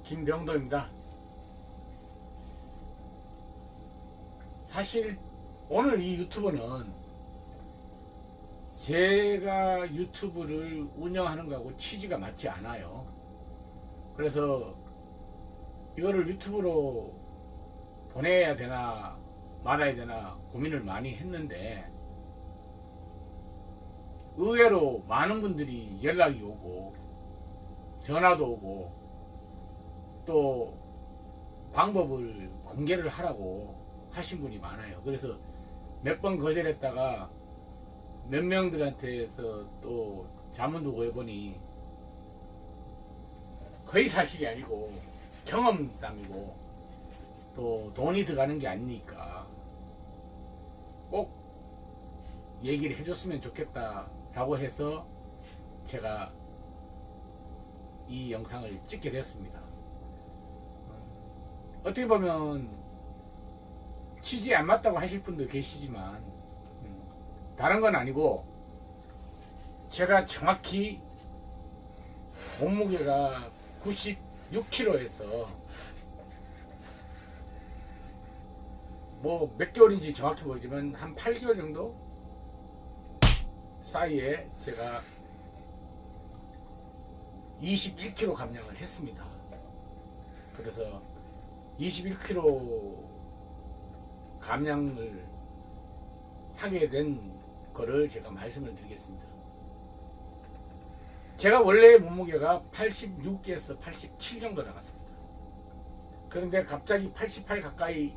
김병도입니다. 사실 오늘 이 유튜브는 제가 유튜브를 운영하는 거하고 취지가 맞지 않아요. 그래서 이거를 유튜브로 보내야 되나 말아야 되나 고민을 많이 했는데, 의외로 많은 분들이 연락이 오고 전화도 오고 또 방법을 공개를 하라고 하신 분이 많아요. 그래서 몇 번 거절했다가 몇 명들한테서 또 자문도 구해보니 거의 사실이 아니고 경험담이고 또 돈이 들어가는 게 아니니까 꼭 얘기를 해줬으면 좋겠다 라고 해서 제가 이 영상을 찍게 됐습니다. 어떻게 보면 취지에 안 맞다고 하실 분도 계시지만 다른 건 아니고, 제가 정확히 몸무게가 96kg에서 뭐 몇 개월인지 정확히 모르지만 한 8개월 정도 사이에 제가 21kg 감량을 했습니다. 그래서 21kg 감량을 하게 된 거를 제가 말씀을 드리겠습니다. 제가 원래 몸무게가 86에서 87 정도 나갔습니다. 그런데 갑자기 88 가까이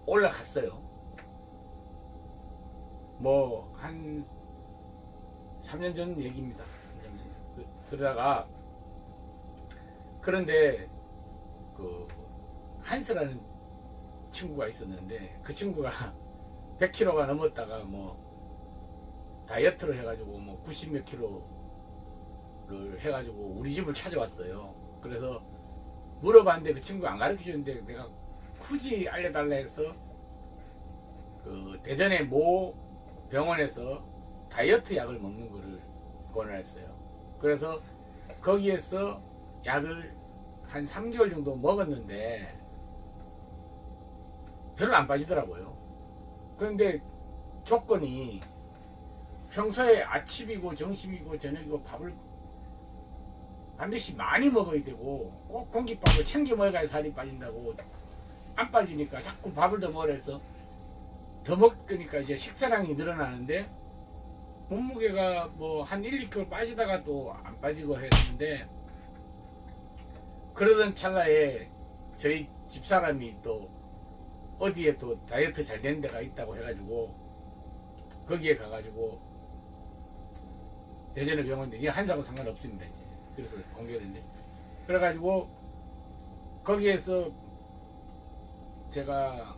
올라갔어요. 뭐 한 3년 전 얘기입니다. 그러다가, 그런데 그 한스라는 친구가 있었는데, 그 친구가 100kg가 넘었다가 뭐 다이어트를 해가지고 뭐 90 몇 킬로를 해가지고 우리 집을 찾아왔어요. 그래서 물어봤는데 그 친구가 안 가르쳐 주는데 내가 굳이 알려달라 해서 그 대전의 모 병원에서 다이어트 약을 먹는 거를 권했어요. 그래서 거기에서 약을 한 3개월 정도 먹었는데 별로 안 빠지더라고요. 그런데 조건이 평소에 아침이고 점심이고 저녁이고 밥을 반드시 많이 먹어야 되고, 꼭 공깃밥을 챙겨 먹어야 살이 빠진다고. 안 빠지니까 자꾸 밥을 더 먹으라 해서 더 먹으니까 이제 식사량이 늘어나는데, 몸무게가 뭐 한 1, 2kg 빠지다가 또 안 빠지고 했는데, 그러던 찰나에 저희 집사람이 또 어디에 또 다이어트 잘 되는 데가 있다고 해가지고 거기에 가가지고, 대전의 병원인데 이게 한사하고 상관없습니다 이제. 그래서 공개했는데, 그래가지고 거기에서 제가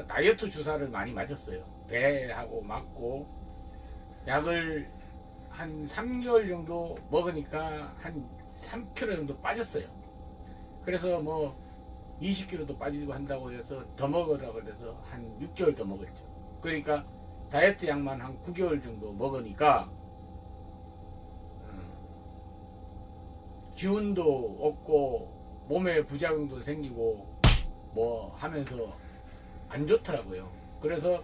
다이어트 주사를 많이 맞았어요. 배하고 맞고, 약을 한 3개월 정도 먹으니까 한 3kg 정도 빠졌어요. 그래서 뭐 20kg도 빠지고 한다고 해서 더 먹으라고 그래서 한 6개월 더 먹었죠. 그러니까 다이어트 약만 한 9개월 정도 먹으니까 기운도 없고 몸에 부작용도 생기고 뭐 하면서 안 좋더라고요. 그래서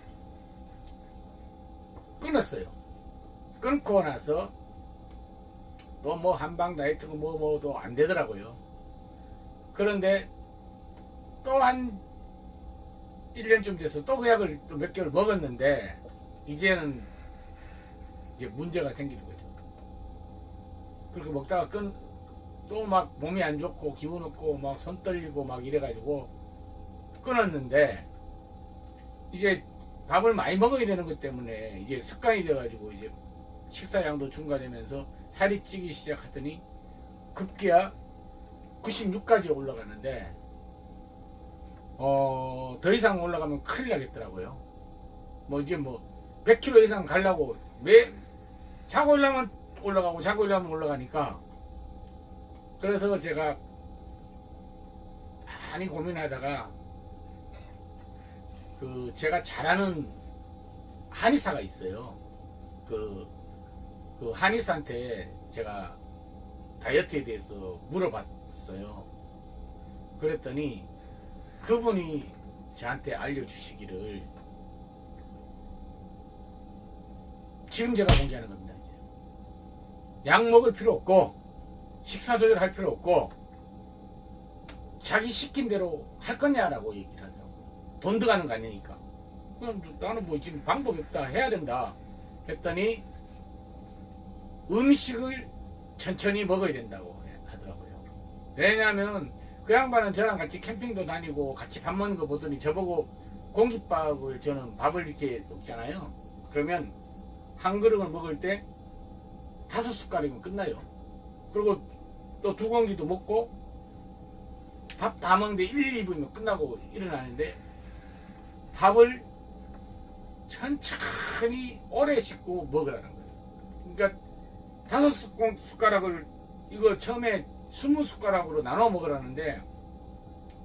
끊었어요. 끊고 나서 또 뭐 한방 다이어트고 뭐도 안 되더라고요. 그런데 또 한 1년쯤 돼서 또 그 약을 또 몇 개월 먹었는데, 이제는 이제 문제가 생기는 거죠. 그렇게 먹다가 또 막 몸이 안 좋고 기운 없고 막 손 떨리고 막 이래가지고 끊었는데, 이제 밥을 많이 먹어야 되는 것 때문에 이제 습관이 돼가지고 이제 식사량도 증가되면서 살이 찌기 시작하더니 급기야 96까지 올라가는데, 더 이상 올라가면 큰일 나겠더라고요. 뭐 이제 뭐 100kg 이상 가려고 자고 올라면 올라가고 자고 올라면 올라가니까, 그래서 제가 많이 고민하다가 그 제가 잘 아는 한의사가 있어요. 그 한의사한테 제가 다이어트에 대해서 물어봤어요. 그랬더니 그분이 저한테 알려주시기를, 지금 제가 공개하는 겁니다. 이제 약 먹을 필요 없고 식사 조절할 필요 없고 자기 시킨 대로 할 거냐라고 얘기를 하더라고요. 돈 들어가는 거 아니니까. 그럼 나는 뭐 지금 방법이 없다, 해야 된다 했더니 음식을 천천히 먹어야 된다고 하더라고요. 왜냐하면 그 양반은 저랑 같이 캠핑도 다니고 같이 밥 먹는 거 보더니 저보고 공깃밥을, 저는 밥을 이렇게 먹잖아요. 그러면 한 그릇을 먹을 때 5숟갈이면 끝나요. 그리고 또 2공기도 먹고 밥 다 먹는데 1, 2분이면 끝나고 일어나는데, 밥을 천천히 오래 씻고 먹으라는 거예요. 그러니까 5숟가락을 이거 처음에 20숟가락으로 나눠 먹으라는데,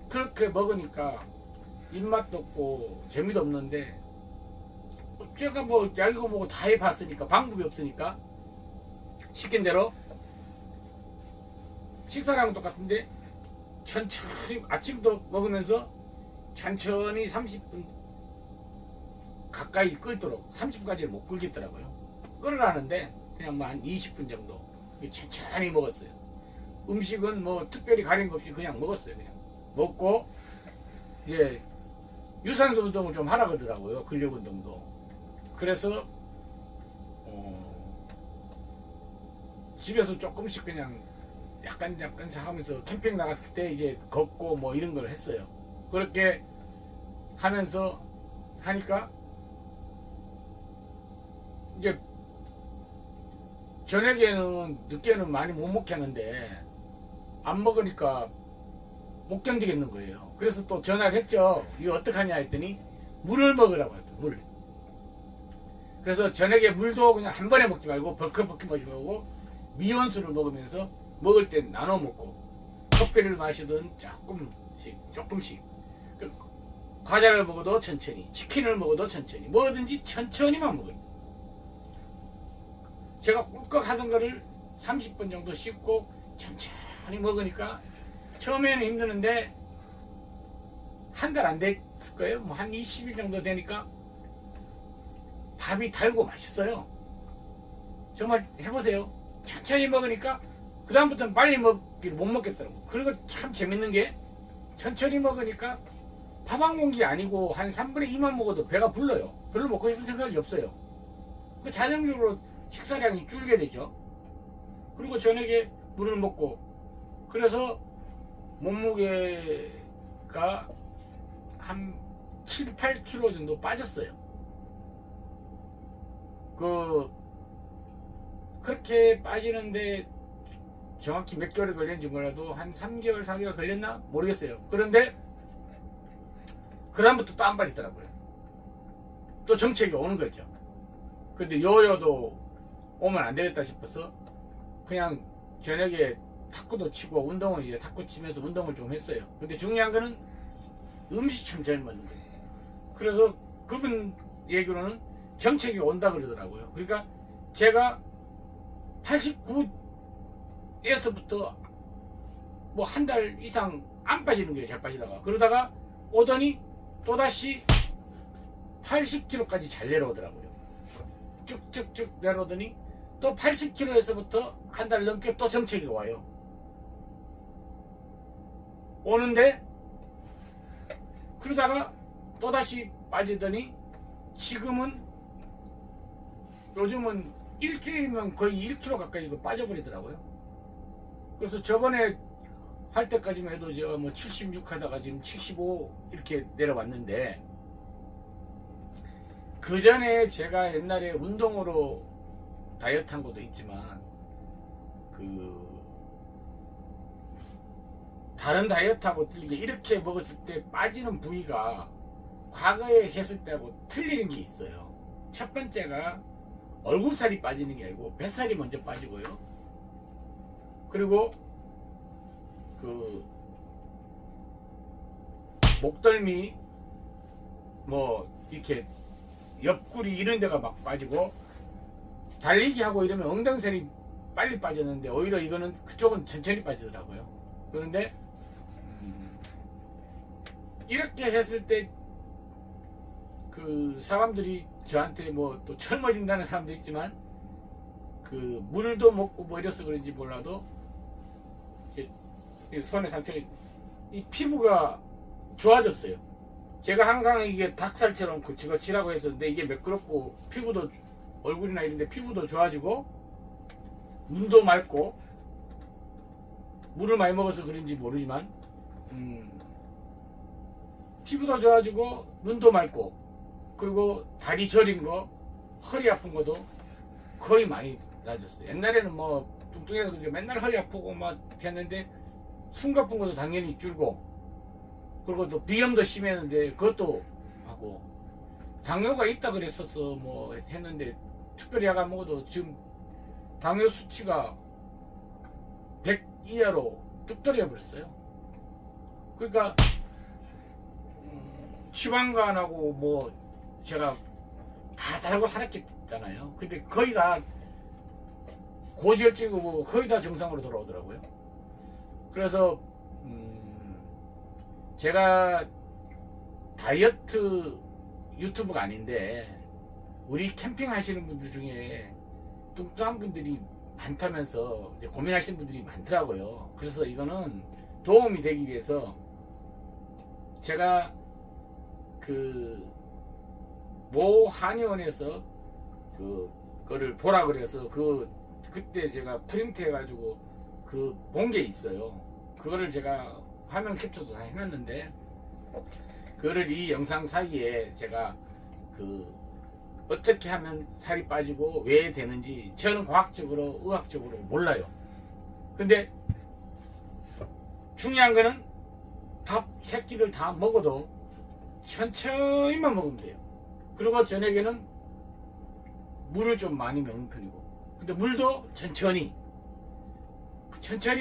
그렇게 먹으니까 입맛도 없고 재미도 없는데, 제가 뭐 약이고 뭐고 다 해봤으니까 방법이 없으니까 시킨 대로 식사랑은 똑같은데 천천히 아침도 먹으면서 천천히 30분 가까이 끓도록, 30분까지는 못 끓겠더라고요. 끓으라는데 그냥 뭐 한 20분 정도 천천히 먹었어요. 음식은 뭐 특별히 가린 거 없이 그냥 먹었어요. 그냥 먹고 이제 유산소 운동을 좀 하라 그러더라고요. 근력 운동도. 그래서 집에서 조금씩 그냥 약간 하면서 캠핑 나갔을 때 이제 걷고 뭐 이런 걸 했어요. 그렇게 하면서 하니까 이제 저녁에는, 늦게는 많이 못 먹겠는데 안 먹으니까 못 견디겠는 거예요. 그래서 또 전화를 했죠. 이거 어떡하냐 했더니 물을 먹으라고 했죠. 물. 그래서 저녁에 물도 그냥 한 번에 먹지 말고 벌컥벌컥 먹지 말고 미온수를 먹으면서 먹을 땐 나눠 먹고, 커피를 마시든 조금씩 과자를 먹어도 천천히, 치킨을 먹어도 천천히, 뭐든지 천천히만 먹어요. 제가 꿀꺽 하던 거를 30분 정도 씹고 천천히 먹으니까 처음에는 힘드는데 한 달 안 됐을 거예요. 뭐 한 20일 정도 되니까 밥이 달고 맛있어요. 정말 해보세요. 천천히 먹으니까 그 다음부터는 빨리 먹기를 못 먹겠더라고. 그리고 참 재밌는 게, 천천히 먹으니까 밥 한 공기 아니고 한 3분의 2만 먹어도 배가 불러요. 별로 먹고 싶은 생각이 없어요. 자연적으로 식사량이 줄게 되죠. 그리고 저녁에 물을 먹고, 그래서 몸무게가 한 7, 8kg 정도 빠졌어요. 그렇게 빠지는데 정확히 몇 개월이 걸렸는지 몰라도 한 3개월, 4개월 걸렸나? 모르겠어요. 그런데 그 다음부터 또 안 빠지더라고요. 또 정책이 오는 거죠. 근데 요요도 오면 안 되겠다 싶어서 그냥 저녁에 탁구도 치고, 운동은 이제 탁구 치면서 운동을 좀 했어요. 근데 중요한 거는 음식 참 잘 먹는 거예요. 그래서 그분 얘기로는 정책이 온다 그러더라고요. 그러니까 제가 89에서부터 뭐 한 달 이상 안 빠지는 거예요. 잘 빠지다가. 그러다가 오더니 또다시 80kg까지 잘 내려오더라고요. 쭉쭉쭉 내려오더니 또 80kg에서부터 한 달 넘게 또 정책이 와요. 오는데 그러다가 또다시 빠지더니 지금은, 요즘은 일주일이면 거의 1kg 가까이 빠져버리더라고요. 그래서 저번에 할 때까지만 해도 제가 뭐 76 하다가 지금 75 이렇게 내려왔는데, 그 전에 제가 옛날에 운동으로 다이어트 한 것도 있지만, 다른 다이어트하고 틀리게 이렇게 먹었을 때 빠지는 부위가 과거에 했을 때하고 틀리는 게 있어요. 첫 번째가 얼굴살이 빠지는 게 아니고 뱃살이 먼저 빠지고요. 그리고 목덜미, 뭐 이렇게 옆구리 이런 데가 막 빠지고, 달리기 하고 이러면 엉덩살이 빨리 빠졌는데 오히려 이거는 그쪽은 천천히 빠지더라고요. 그런데 이렇게 했을 때 그 사람들이 저한테 뭐 또 젊어진다는 사람도 있지만 그 물도 먹고 뭐 이래서 그런지 몰라도 이 손에 상처가 이 피부가 좋아졌어요. 제가 항상 이게 닭살처럼 거칠거칠하고 했었는데 이게 매끄럽고 피부도 얼굴이나 이런데 피부도 좋아지고 눈도 맑고 물을 많이 먹어서 그런지 모르지만 피부도 좋아지고 눈도 맑고 그리고 다리 저린 거 허리 아픈 것도 거의 많이 나아졌어요. 옛날에는 뭐 뚱뚱해서 맨날 허리 아프고 막 했는데 숨가쁜 것도 당연히 줄고 그리고 또 비염도 심했는데 그것도 하고 당뇨가 있다 그랬었어 뭐 했는데 특별히 약 안 먹어도 지금 당뇨 수치가 100 이하로 뚝 떨어져 버렸어요. 그러니까 지방간하고 뭐 제가 다 달고 살았겠잖아요. 근데 거의 다 고지혈증이고 거의 다 정상으로 돌아오더라고요. 그래서 제가 다이어트 유튜브가 아닌데 우리 캠핑 하시는 분들 중에 뚱뚱한 분들이 많다면서 이제 고민하시는 분들이 많더라고요. 그래서 이거는 도움이 되기 위해서 제가 그 모 한의원에서 그거를 보라 그래서 그때 제가 프린트 해가지고 그 본 게 있어요. 그거를 제가 화면 캡처도 다 해놨는데 그거를 이 영상 사이에 제가 어떻게 하면 살이 빠지고 왜 되는지 저는 과학적으로 의학적으로 몰라요. 근데 중요한 거는 밥 3끼를 다 먹어도 천천히만 먹으면 돼요. 그리고 저녁에는 물을 좀 많이 먹는 편이고 근데 물도 천천히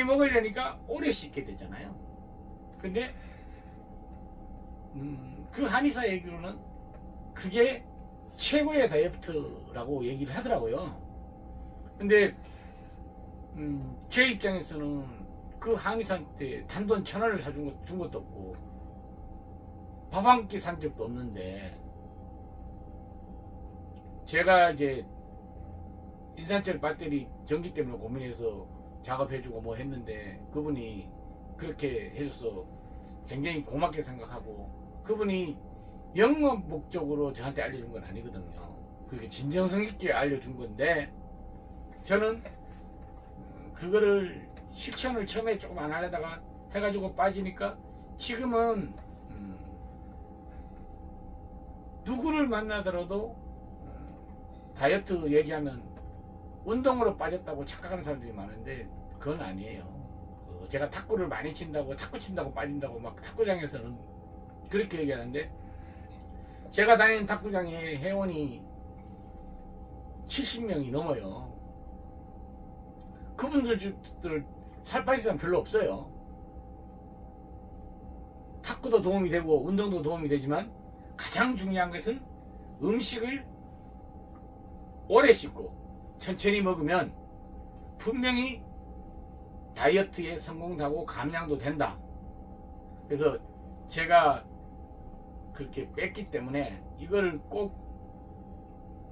먹으려니까 오래 씻게 되잖아요. 근데 그 한의사 얘기로는 그게 최고의 다이어트라고 얘기를 하더라고요. 근데 제 입장에서는 그 한의사한테 단돈 1,000원을 준 것도 없고 밥 한 끼 산 적도 없는데 제가 이제 인산철 배터리 전기 때문에 고민해서 작업해주고 뭐 했는데 그분이 그렇게 해줘서 굉장히 고맙게 생각하고 그분이 영업 목적으로 저한테 알려준 건 아니거든요. 그게 진정성 있게 알려준 건데 저는 그거를 실천을 처음에 조금 안 하려다가 해가지고 빠지니까 지금은 누구를 만나더라도 다이어트 얘기하면 운동으로 빠졌다고 착각하는 사람들이 많은데 그건 아니에요. 제가 탁구를 많이 친다고 탁구 친다고 빠진다고 막 탁구장에서는 그렇게 얘기하는데 제가 다니는 탁구장에 회원이 70명이 넘어요. 그분들 살 빠진 사람 별로 없어요. 탁구도 도움이 되고 운동도 도움이 되지만 가장 중요한 것은 음식을 오래 씹고 천천히 먹으면 분명히 다이어트에 성공도 하고 감량도 된다. 그래서 제가 그렇게 뺐기 때문에 이거를 꼭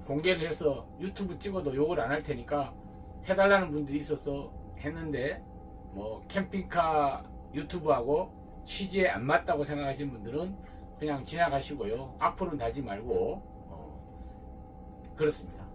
공개를 해서 유튜브 찍어도 욕을 안 할 테니까 해달라는 분들이 있어서 했는데 뭐 캠핑카 유튜브하고 취지에 안 맞다고 생각하시는 분들은 그냥 지나가시고요. 앞으로는 하지 말고 그렇습니다.